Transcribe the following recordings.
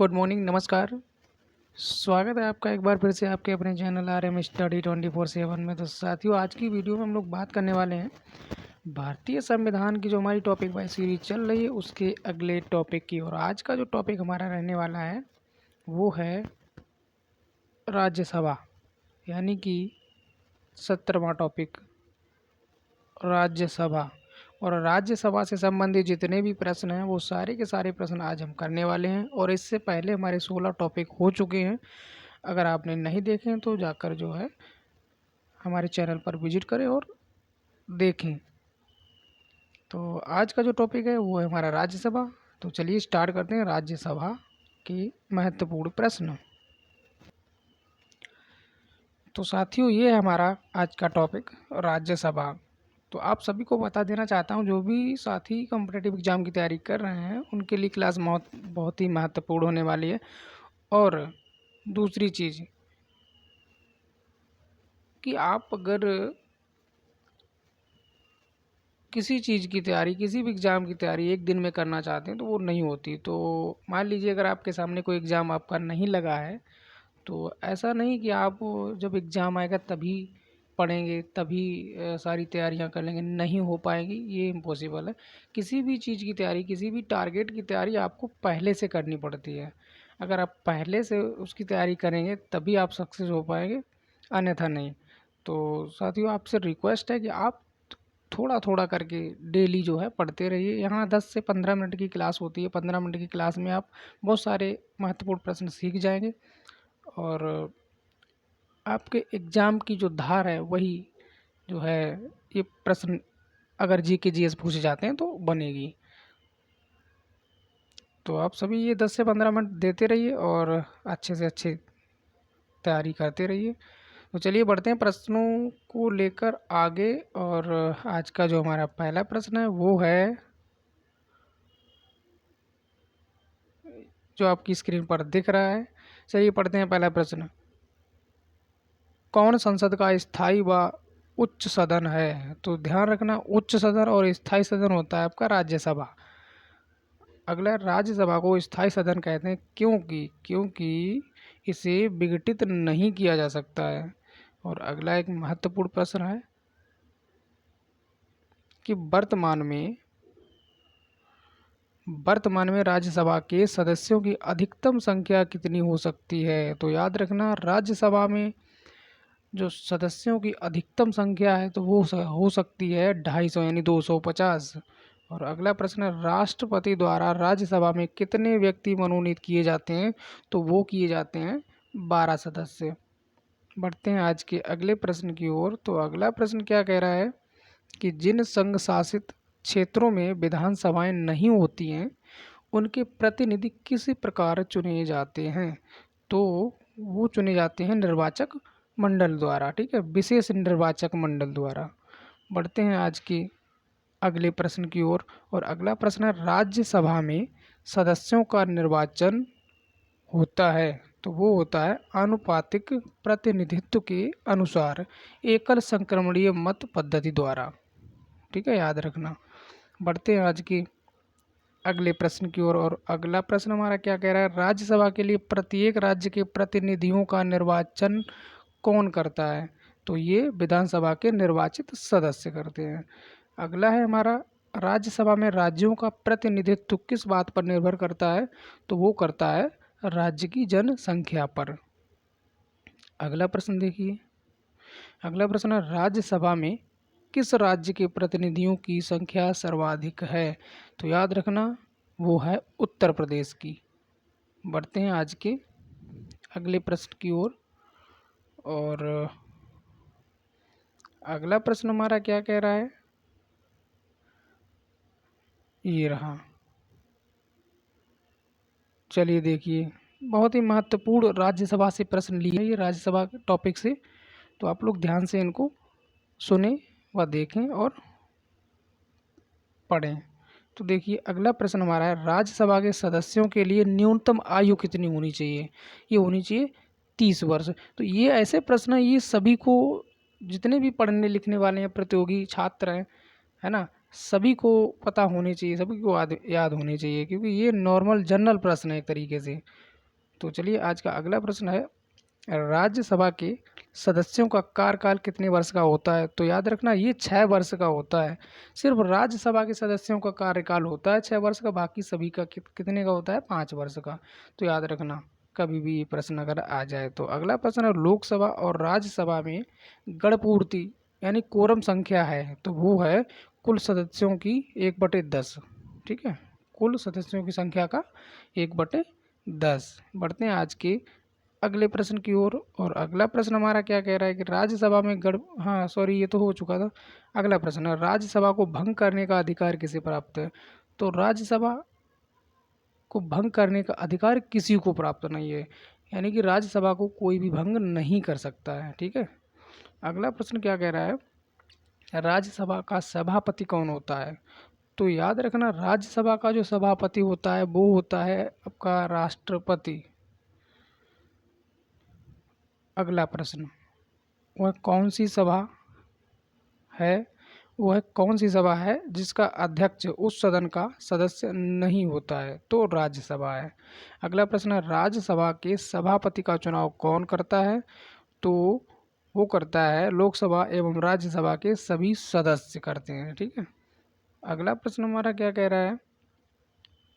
Good morning, नमस्कार। स्वागत है आपका एक बार फिर से आपके अपने चैनल RM स्टडी 24/7 में। तो साथियों, आज की वीडियो में हम लोग बात करने वाले हैं भारतीय संविधान की जो हमारी टॉपिक वाइज सीरीज चल रही है उसके अगले टॉपिक की। और आज का जो टॉपिक हमारा रहने वाला है वो है राज्यसभा, यानी कि 17वां टॉपिक राज्यसभा। और राज्यसभा से संबंधित जितने भी प्रश्न हैं वो सारे के सारे प्रश्न आज हम करने वाले हैं। और इससे पहले हमारे 16 टॉपिक हो चुके हैं। अगर आपने नहीं देखे हैं तो जाकर जो है हमारे चैनल पर विजिट करें और देखें। तो आज का जो टॉपिक है वो है हमारा राज्यसभा। तो चलिए स्टार्ट करते हैं राज्यसभा के महत्वपूर्ण प्रश्न। तो साथियों, ये है हमारा आज का टॉपिक राज्यसभा। तो आप सभी को बता देना चाहता हूँ, जो भी साथी कॉम्पिटिटिव एग्ज़ाम की तैयारी कर रहे हैं उनके लिए क्लास बहुत ही महत्वपूर्ण होने वाली है। और दूसरी चीज़ कि आप अगर किसी चीज़ की तैयारी, किसी भी एग्ज़ाम की तैयारी एक दिन में करना चाहते हैं तो वो नहीं होती। तो मान लीजिए अगर आपके सामने कोई एग्ज़ाम आपका नहीं लगा है तो ऐसा नहीं कि आप जब एग्ज़ाम आएगा तभी पढ़ेंगे, तभी सारी तैयारियां कर लेंगे, नहीं हो पाएगी, ये इम्पॉसिबल है। किसी भी चीज़ की तैयारी, किसी भी टारगेट की तैयारी आपको पहले से करनी पड़ती है। अगर आप पहले से उसकी तैयारी करेंगे तभी आप सक्सेस हो पाएंगे, अन्यथा नहीं। तो साथियों, आपसे रिक्वेस्ट है कि आप थोड़ा थोड़ा करके डेली जो है पढ़ते रहिए। यहाँ 10 से 15 मिनट की क्लास होती है। 15 मिनट की क्लास में आप बहुत सारे महत्वपूर्ण प्रश्न सीख जाएंगे और आपके एग्ज़ाम की जो धार है वही जो है, ये प्रश्न अगर GK GS पूछे जाते हैं तो बनेगी। तो आप सभी ये 10 से 15 मिनट देते रहिए और अच्छे से अच्छे तैयारी करते रहिए। तो चलिए बढ़ते हैं प्रश्नों को लेकर आगे। और आज का जो हमारा पहला प्रश्न है वो है जो आपकी स्क्रीन पर दिख रहा है। चलिए पढ़ते हैं पहला प्रश्न। कौन संसद का स्थायी व उच्च सदन है? तो ध्यान रखना, उच्च सदन और स्थायी सदन होता है आपका राज्यसभा। अगला, राज्यसभा को स्थायी सदन कहते हैं क्योंकि इसे विघटित नहीं किया जा सकता है। और अगला एक महत्वपूर्ण प्रश्न है कि वर्तमान में राज्यसभा के सदस्यों की अधिकतम संख्या कितनी हो सकती है? तो याद रखना, राज्यसभा में जो सदस्यों की अधिकतम संख्या है तो वो हो सकती है 250, यानी 250। और अगला प्रश्न है, राष्ट्रपति द्वारा राज्यसभा में कितने व्यक्ति मनोनीत किए जाते हैं? तो वो किए जाते हैं 12 सदस्य। बढ़ते हैं आज के अगले प्रश्न की ओर। तो अगला प्रश्न क्या कह रहा है कि जिन संघ शासित क्षेत्रों में विधानसभाएं नहीं होती हैं उनके प्रतिनिधि किस प्रकार चुने जाते हैं? तो वो चुने जाते हैं निर्वाचक मंडल द्वारा, ठीक है, विशेष निर्वाचक मंडल द्वारा। बढ़ते हैं आज के अगले प्रश्न की ओर। और अगला प्रश्न है, राज्यसभा में सदस्यों का निर्वाचन होता है तो वो होता है आनुपातिक प्रतिनिधित्व के अनुसार एकल संक्रमणीय मत पद्धति द्वारा, ठीक है, याद रखना। बढ़ते हैं आज की अगले प्रश्न की ओर। और अगला प्रश्न हमारा क्या कह रहा है, राज्यसभा के लिए प्रत्येक राज्य के प्रतिनिधियों का निर्वाचन कौन करता है? तो ये विधानसभा के निर्वाचित सदस्य करते हैं। अगला है हमारा, राज्यसभा में राज्यों का प्रतिनिधित्व किस बात पर निर्भर करता है? तो वो करता है राज्य की जनसंख्या पर। अगला प्रश्न देखिए। अगला प्रश्न है, राज्यसभा में किस राज्य के प्रतिनिधियों की संख्या सर्वाधिक है? तो याद रखना, वो है उत्तर प्रदेश की। बढ़ते हैं आज के अगले प्रश्न की ओर। और अगला प्रश्न हमारा क्या कह रहा है, ये रहा। चलिए देखिए, बहुत ही महत्वपूर्ण राज्यसभा से प्रश्न लिए, ये राज्यसभा के टॉपिक से। तो आप लोग ध्यान से इनको सुने व देखें और पढ़ें। तो देखिए अगला प्रश्न हमारा है, राज्यसभा के सदस्यों के लिए न्यूनतम आयु कितनी होनी चाहिए? ये होनी चाहिए 30 वर्ष। तो ये ऐसे प्रश्न हैं, ये सभी को, जितने भी पढ़ने लिखने वाले हैं, प्रतियोगी छात्र हैं, है ना, सभी को पता होने चाहिए, सभी को याद होने चाहिए, क्योंकि ये नॉर्मल जनरल प्रश्न है एक तरीके से। तो चलिए आज का अगला प्रश्न है, राज्यसभा के सदस्यों का कार्यकाल कितने वर्ष का होता है? तो याद रखना ये 6 वर्ष का होता है। सिर्फ राज्यसभा के सदस्यों का कार्यकाल होता है 6 वर्ष का, बाकी सभी का कितने का होता है? 5 वर्ष का। तो याद रखना कभी भी ये प्रश्न अगर आ जाए तो। अगला प्रश्न है, लोकसभा और राज्यसभा में गणपूर्ति यानी कोरम संख्या है, तो वो है कुल सदस्यों की 1/10। ठीक है, कुल सदस्यों की संख्या का 1/10। बढ़ते हैं आज के अगले प्रश्न की ओर। और अगला प्रश्न हमारा क्या कह रहा है कि राज्यसभा में हाँ सॉरी ये तो हो चुका था। अगला प्रश्न है, राज्यसभा को भंग करने का अधिकार किसे प्राप्त है? तो राज्यसभा को भंग करने का अधिकार किसी को प्राप्त नहीं है, यानी कि राज्यसभा को कोई भी भंग नहीं कर सकता है। ठीक है, अगला प्रश्न क्या कह रहा है, राज्यसभा का सभापति कौन होता है? तो याद रखना राज्यसभा का जो सभापति होता है वो होता है आपका राष्ट्रपति। अगला प्रश्न, वह कौन सी सभा है, वह कौन सी सभा है जिसका अध्यक्ष उस सदन का सदस्य नहीं होता है? तो राज्यसभा है। अगला प्रश्न है, राज्यसभा के सभापति का चुनाव कौन करता है? तो वो करता है लोकसभा एवं राज्यसभा के सभी सदस्य करते हैं। ठीक है, अगला प्रश्न हमारा क्या कह रहा है,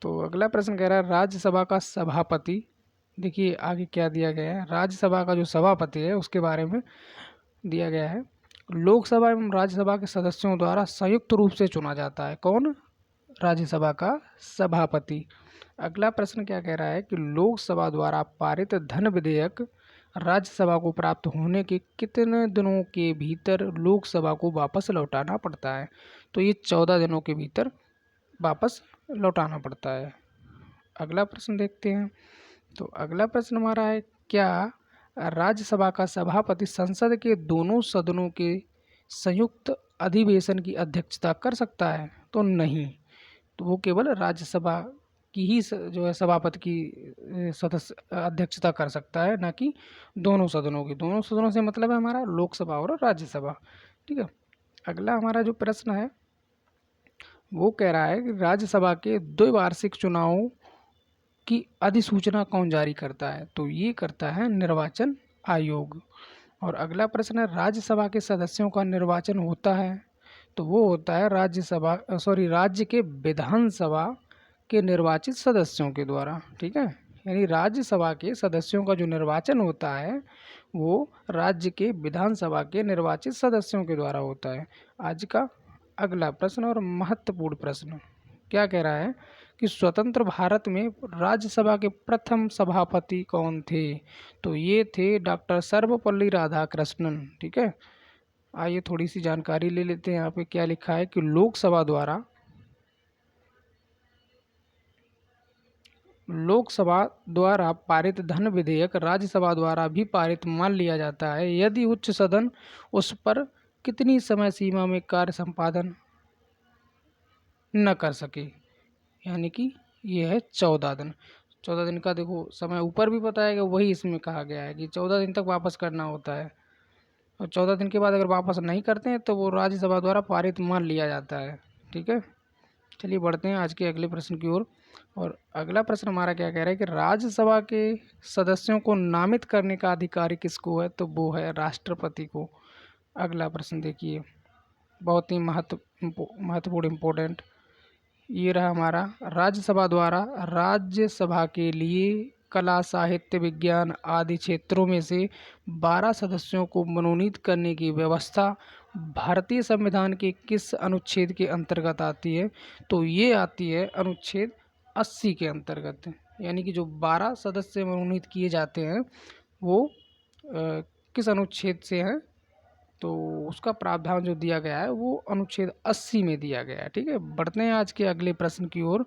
तो अगला प्रश्न कह रहा है, राज्यसभा का सभापति, देखिए आगे क्या दिया गया है, राज्यसभा का जो सभापति है उसके बारे में दिया गया है, लोकसभा एवं राज्यसभा के सदस्यों द्वारा संयुक्त रूप से चुना जाता है। कौन? राज्यसभा का सभापति। अगला प्रश्न क्या कह रहा है कि लोकसभा द्वारा पारित धन विधेयक राज्यसभा को प्राप्त होने के कितने दिनों के भीतर लोकसभा को वापस लौटाना पड़ता है? तो ये 14 दिनों के भीतर वापस लौटाना पड़ता है। अगला प्रश्न देखते हैं। तो अगला प्रश्न हमारा है, क्या राज्यसभा का सभापति संसद के दोनों सदनों के संयुक्त अधिवेशन की अध्यक्षता कर सकता है? तो नहीं, तो वो केवल राज्यसभा की ही जो है सभापति की सदस्य अध्यक्षता कर सकता है, ना कि दोनों सदनों की। दोनों सदनों से मतलब है हमारा लोकसभा और राज्यसभा। ठीक है, अगला हमारा जो प्रश्न है वो कह रहा है कि राज्यसभा के द्विवार्षिक चुनावों की अधिसूचना कौन जारी करता है? तो ये करता है निर्वाचन आयोग। और अगला प्रश्न है, राज्यसभा के सदस्यों का निर्वाचन होता है, तो वो होता है राज्य के विधानसभा के निर्वाचित सदस्यों के द्वारा। ठीक है, यानी राज्यसभा के सदस्यों का जो निर्वाचन होता है वो राज्य के विधानसभा के निर्वाचित सदस्यों के द्वारा होता है। आज का अगला प्रश्न और महत्वपूर्ण प्रश्न क्या कह रहा है कि स्वतंत्र भारत में राज्यसभा के प्रथम सभापति कौन थे? तो ये थे डॉक्टर सर्वपल्ली राधाकृष्णन। ठीक है, आइए थोड़ी सी जानकारी ले लेते हैं। यहाँ पे क्या लिखा है कि लोकसभा द्वारा पारित धन विधेयक राज्यसभा द्वारा भी पारित मान लिया जाता है यदि उच्च सदन उस पर कितनी समय सीमा में कार्य संपादन न कर सके, यानी कि ये है 14 दिन। 14 दिन का देखो समय ऊपर भी बताया गया, वही इसमें कहा गया है कि 14 दिन तक वापस करना होता है, और 14 दिन के बाद अगर वापस नहीं करते हैं तो वो राज्यसभा द्वारा पारित मान लिया जाता है। ठीक है, चलिए बढ़ते हैं आज के अगले प्रश्न की ओर। और अगला प्रश्न हमारा क्या कह रहा है कि राज्यसभा के सदस्यों को नामित करने का अधिकार किसको है? तो वो है राष्ट्रपति को। अगला प्रश्न देखिए, बहुत ही महत्वपूर्ण इम्पोर्टेंट, ये रहा हमारा, राज्यसभा द्वारा राज्यसभा के लिए कला साहित्य विज्ञान आदि क्षेत्रों में से 12 सदस्यों को मनोनीत करने की व्यवस्था भारतीय संविधान के किस अनुच्छेद के अंतर्गत आती है? तो ये आती है अनुच्छेद 80 के अंतर्गत। यानी कि जो 12 सदस्य मनोनीत किए जाते हैं वो किस अनुच्छेद से हैं? तो उसका प्रावधान जो दिया गया है वो अनुच्छेद 80 में दिया गया है। ठीक है, बढ़ते हैं आज के अगले प्रश्न की ओर।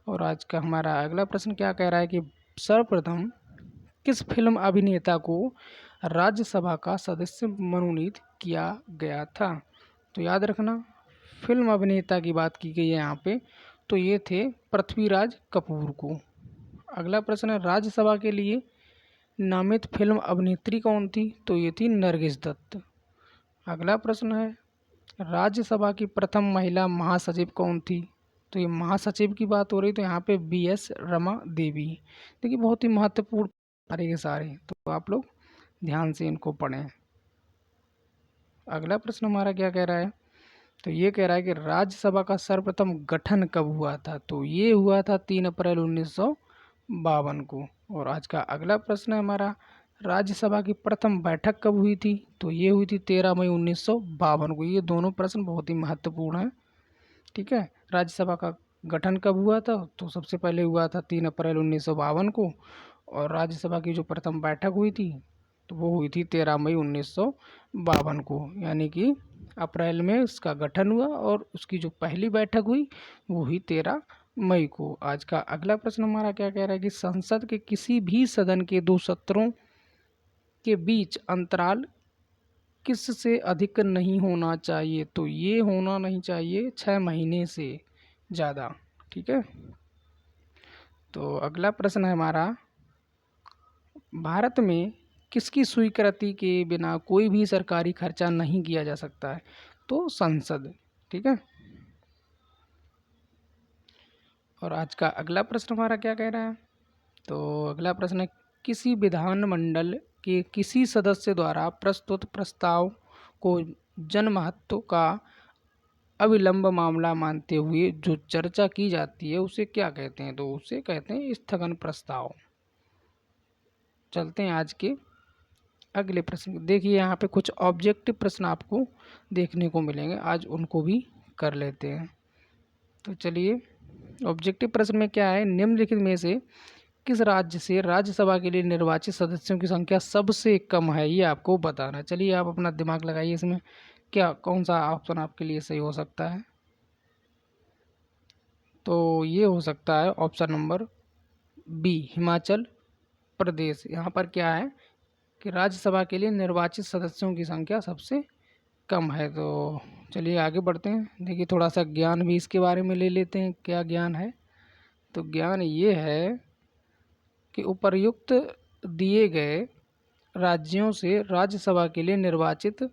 और आज का हमारा अगला प्रश्न क्या कह रहा है कि सर्वप्रथम किस फिल्म अभिनेता को राज्यसभा का सदस्य मनोनीत किया गया था? तो याद रखना फिल्म अभिनेता की बात की गई है यहाँ पे, तो ये थे पृथ्वीराज कपूर को। अगला प्रश्न है, राज्यसभा के लिए नामित फिल्म अभिनेत्री कौन थी? तो ये थी नरगिस दत्त। अगला प्रश्न है, राज्यसभा की प्रथम महिला महासचिव कौन थी? तो ये महासचिव की बात हो रही, तो यहाँ पे BS रमा देवी। देखिए बहुत ही महत्वपूर्ण सारे के सारे, तो आप लोग ध्यान से इनको पढ़ें। अगला प्रश्न हमारा क्या कह रहा है, तो ये कह रहा है कि राज्यसभा का सर्वप्रथम गठन कब हुआ था, तो ये हुआ था 3 अप्रैल 1952 को। और आज का अगला प्रश्न है हमारा, राज्यसभा की प्रथम बैठक कब हुई थी, तो ये हुई थी 13 मई 1952 को। ये दोनों प्रश्न बहुत ही महत्वपूर्ण हैं, ठीक है। राज्यसभा का गठन कब हुआ था, तो सबसे पहले हुआ था 3 अप्रैल 1952 को। और राज्यसभा की जो प्रथम बैठक हुई थी तो वो हुई थी 13 मई 1952 को, यानी कि अप्रैल में उसका गठन हुआ और उसकी जो पहली बैठक हुई वो हुई 13 मई को। आज का अगला प्रश्न हमारा क्या कह रहा है कि संसद के किसी भी सदन के 2 सत्रों के बीच अंतराल किस से अधिक नहीं होना चाहिए, तो ये होना नहीं चाहिए 6 महीने से ज़्यादा, ठीक है। तो अगला प्रश्न है हमारा, भारत में किसकी स्वीकृति के बिना कोई भी सरकारी खर्चा नहीं किया जा सकता है, तो संसद, ठीक है। और आज का अगला प्रश्न हमारा क्या कह रहा है, तो अगला प्रश्न है, किसी विधानमंडल के किसी सदस्य द्वारा प्रस्तुत प्रस्ताव को जनमहत्व का अविलंब मामला मानते हुए जो चर्चा की जाती है उसे क्या कहते हैं, तो उसे कहते हैं स्थगन प्रस्ताव। चलते हैं आज के अगले प्रश्न। देखिए यहाँ पे कुछ ऑब्जेक्टिव प्रश्न आपको देखने को मिलेंगे, आज उनको भी कर लेते हैं। तो चलिए, ऑब्जेक्टिव प्रश्न में क्या है, निम्नलिखित में से किस राज्य से राज्यसभा के लिए निर्वाचित सदस्यों की संख्या सबसे कम है, ये आपको बताना है। चलिए आप अपना दिमाग लगाइए, इसमें क्या कौन सा ऑप्शन आपके लिए सही हो सकता है, तो ये हो सकता है option number B, Himachal Pradesh. यहाँ पर क्या है कि राज्यसभा के लिए निर्वाचित सदस्यों की संख्या सबसे कम है। तो चलिए आगे बढ़ते हैं। देखिए थोड़ा सा ज्ञान भी इसके बारे में ले लेते हैं, क्या ज्ञान है, तो ज्ञान ये है कि उपर्युक्त दिए गए राज्यों से राज्यसभा के लिए निर्वाचित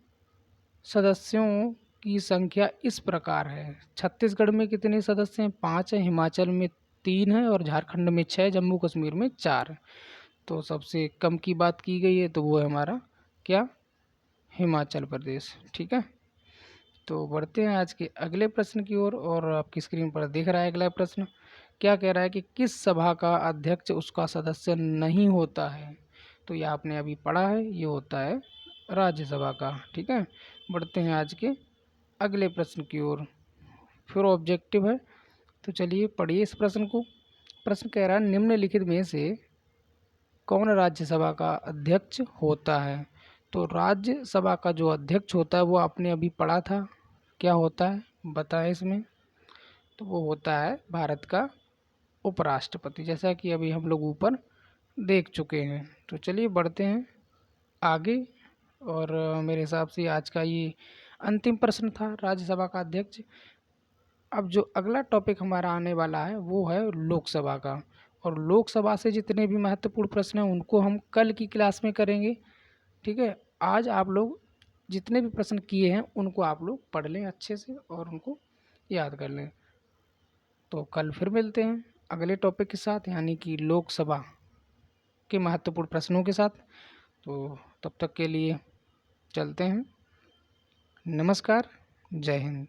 सदस्यों की संख्या इस प्रकार है। छत्तीसगढ़ में कितने सदस्य हैं, 5 है, हिमाचल में 3 है और झारखंड में 6, जम्मू कश्मीर में 4 है। तो सबसे कम की बात की गई है तो वो है हमारा क्या, हिमाचल प्रदेश, ठीक है। तो बढ़ते हैं आज के अगले प्रश्न की ओर। और आपकी स्क्रीन पर दिख रहा है अगला प्रश्न, क्या कह रहा है कि किस सभा का अध्यक्ष उसका सदस्य नहीं होता है, तो ये आपने अभी पढ़ा है, ये होता है राज्यसभा का, ठीक है। बढ़ते हैं आज के अगले प्रश्न की ओर, फिर ऑब्जेक्टिव है, तो चलिए पढ़िए इस प्रश्न को। प्रश्न कह रहा है, निम्नलिखित में से कौन राज्यसभा का अध्यक्ष होता है, तो राज्यसभा का जो अध्यक्ष होता है वो आपने अभी पढ़ा था, क्या होता है बताएं इसमें, तो वो होता है भारत का उपराष्ट्रपति, जैसा कि अभी हम लोग ऊपर देख चुके हैं। तो चलिए बढ़ते हैं आगे। और मेरे हिसाब से आज का ये अंतिम प्रश्न था, राज्यसभा का अध्यक्ष। अब जो अगला टॉपिक हमारा आने वाला है वो है लोकसभा का, और लोकसभा से जितने भी महत्वपूर्ण प्रश्न हैं उनको हम कल की क्लास में करेंगे, ठीक है। आज आप लोग जितने भी प्रश्न किए हैं उनको आप लोग पढ़ लें अच्छे से और उनको याद कर लें। तो कल फिर मिलते हैं अगले टॉपिक के साथ, यानी कि लोकसभा के महत्वपूर्ण प्रश्नों के साथ। तो तब तक के लिए चलते हैं, नमस्कार, जय हिंद।